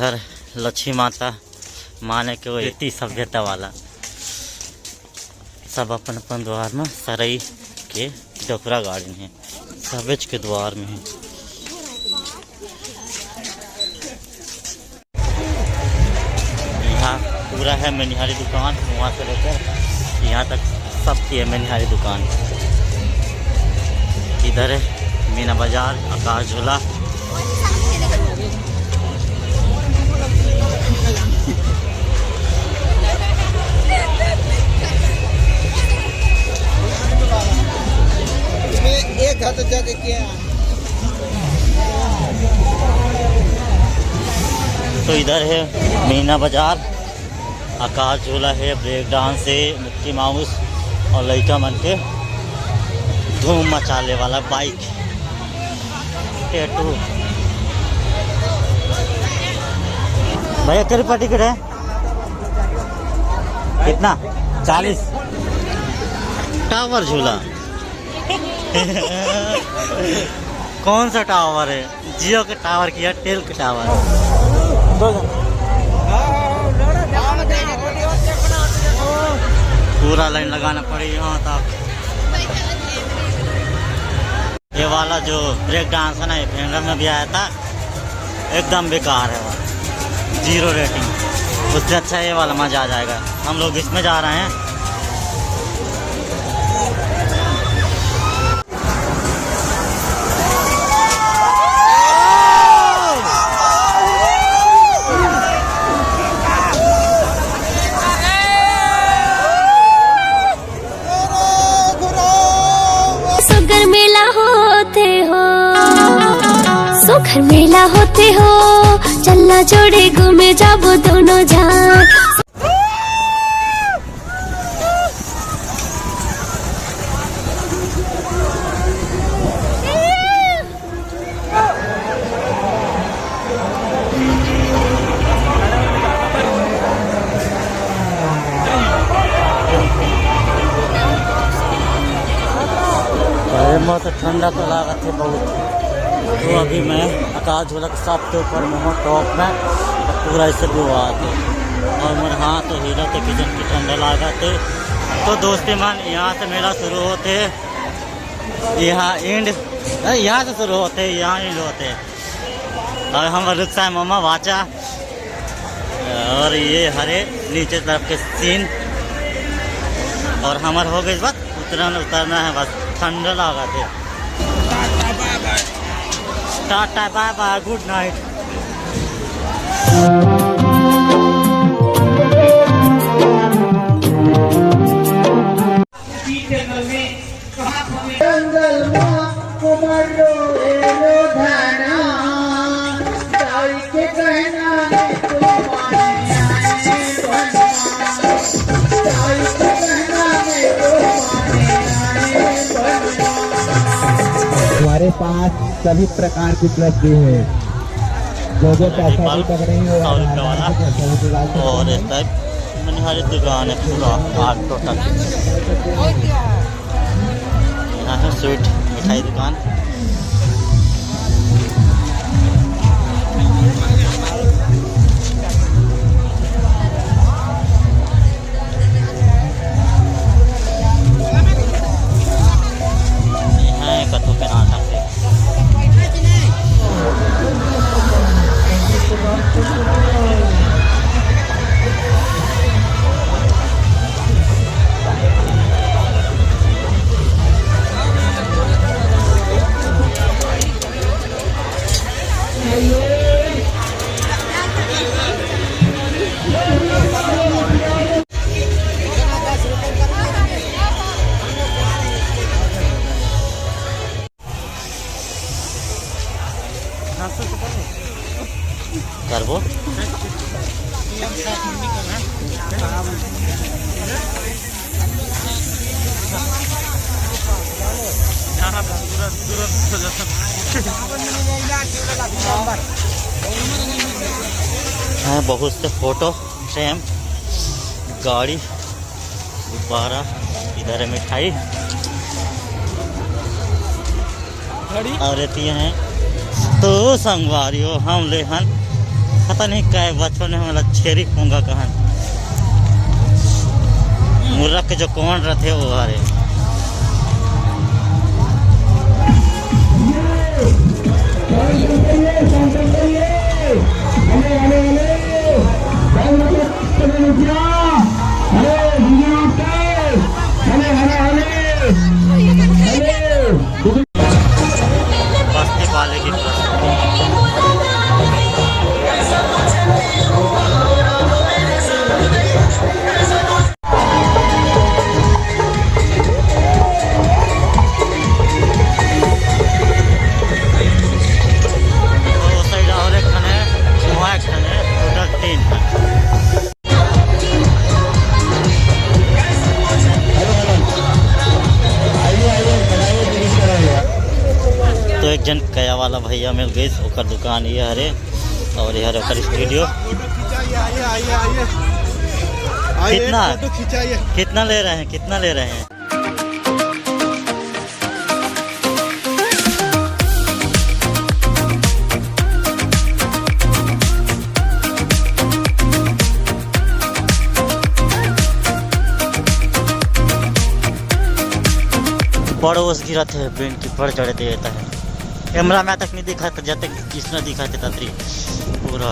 इधर लक्ष्मी माता माने के वो इतनी सभ्यता वाला सब अपन अपन द्वार में सरई के डोकरा गाड़ी है, सबेज के द्वार में है। यहाँ पूरा है मनिहारी दुकान, वहाँ से लेकर यहाँ तक सब की है मनिहारी दुकान। इधर है मीना बाजार, आकाश झूला। एक हाथ जाके किया तो इधर है मीना बाजार, आकाश झूला है, ब्रेक डांस है, मिक्की माउस और लड़का मन के धूम मचाने वाला बाइक, टैटू। भैया कितने का टिकट है? कितना? 40। टावर झूला कौन सा टावर है? जियो के टावर की एयरटेल के टावर? पूरा लाइन लगाना पड़ेगा यहाँ तक। ये वाला जो ब्रेक डांस है ना, ये फेंडर में भी आया था, एकदम बेकार है, वो 0 रेटिंग। उससे अच्छा ये वाला मजा आ जाएगा। हम लोग इसमें जा रहे हैं। घर मेला होते हो, चलना जोड़े घूमे जाबो दोनों जान। तो ठंडा तो लगा थे बहुत। तो अभी मैं आकाश झूला के सबसे ऊपर में हूँ, टॉप में, तो पूरा इससे भी हुआ था। और मेरे हाथ तो हीरा थे किचन की ठंडा लगा थे। तो दोस्ती मान यहाँ से मेला शुरू होते, यहाँ एंड यहाँ से शुरू होते, यहाँ एंड होते। और हम रुकसा है मामा वाचा, और ये हरे नीचे तरफ के सीन। और हमारे हो गई बस उतरना है, बस ठंडा लगा थे। Tata bye bye, good night. हमारे पास सभी प्रकार की उपलब्धि है, जो पैसा भी पकड़े हैं और मनिहारी दुकान है पूरा 8 टोटल। यहाँ है स्वीट मिठाई दुकान। कद्दू के आटा से करबो। बहुत से फोटो फ्रेम, गाड़ी, गुब्बारा, इधर है मिठाई और रहती हैं। तो संगवारियों हम ले हन पता नहीं क्या है, बचपन में हमारा छेरी पोंगा कहाँ मुर्रा के जो कौन रहते वो हरे बस्ती वाले की तरफ तो एक जन कया वाला भैया मिल गई ओकर दुकान ये हरे और ये हरे ओकर स्टूडियो कितना ले रहे हैं पड़ोस गिरा थे बेंच की पर चढ़े देता है कैमरा में तक नहीं दिखा था जब तक किसने दिखा था पूरा